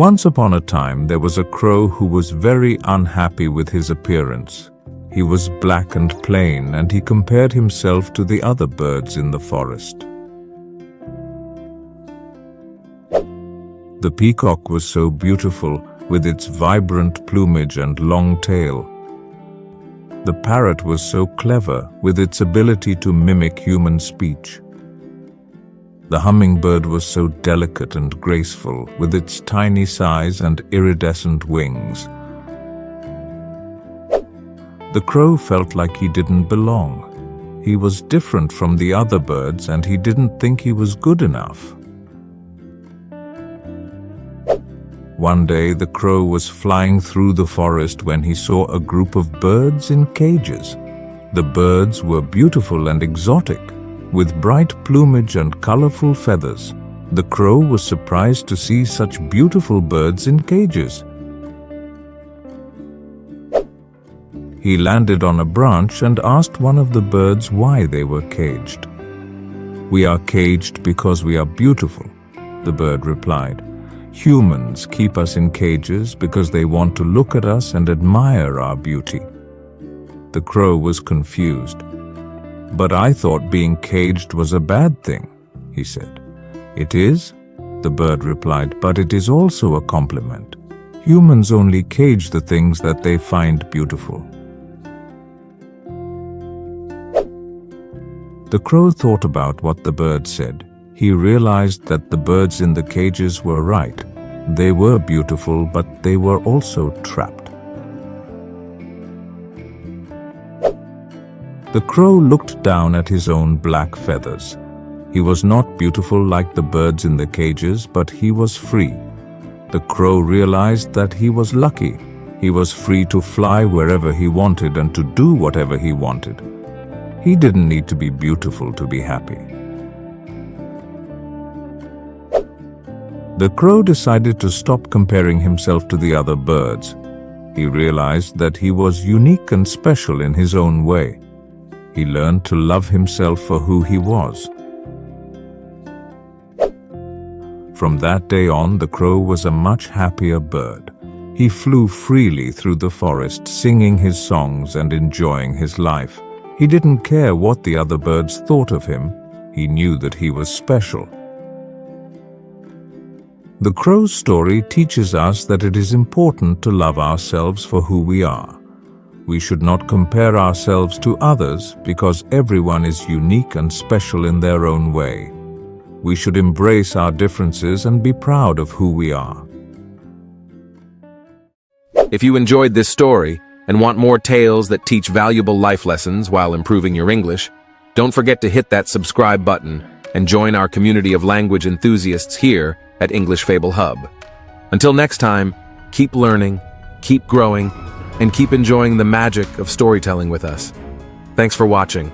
Once upon a time, there was a crow who was very unhappy with his appearance. He was black and plain, and he compared himself to the other birds in the forest. The peacock was so beautiful, with its vibrant plumage and long tail. The parrot was so clever, with its ability to mimic human speech. The hummingbird was so delicate and graceful, with its tiny size and iridescent wings. The crow felt like he didn't belong. He was different from the other birds, and he didn't think he was good enough. One day, the crow was flying through the forest when he saw a group of birds in cages. The birds were beautiful and exotic, with bright plumage and colorful feathers. The crow was surprised to see such beautiful birds in cages. He landed on a branch and asked one of the birds why they were caged. "We are caged because we are beautiful," the bird replied. "Humans keep us in cages because they want to look at us and admire our beauty." The crow was confused. "But I thought being caged was a bad thing," he said. "It is," the bird replied, "but it is also a compliment. Humans only cage the things that they find beautiful." The crow thought about what the bird said. He realized that the birds in the cages were right. They were beautiful, but they were also trapped. The crow looked down at his own black feathers. He was not beautiful like the birds in the cages, but he was free. The crow realized that he was lucky. He was free to fly wherever he wanted and to do whatever he wanted. He didn't need to be beautiful to be happy. The crow decided to stop comparing himself to the other birds. He realized that he was unique and special in his own way. He learned to love himself for who he was. From that day on, the crow was a much happier bird. He flew freely through the forest, singing his songs and enjoying his life. He didn't care what the other birds thought of him. He knew that he was special. The crow's story teaches us that it is important to love ourselves for who we are. We should not compare ourselves to others because everyone is unique and special in their own way. We should embrace our differences and be proud of who we are. If you enjoyed this story and want more tales that teach valuable life lessons while improving your English, don't forget to hit that subscribe button and join our community of language enthusiasts here at English Fable Hub. Until next time, keep learning, keep growing, and keep enjoying the magic of storytelling with us. Thanks for watching.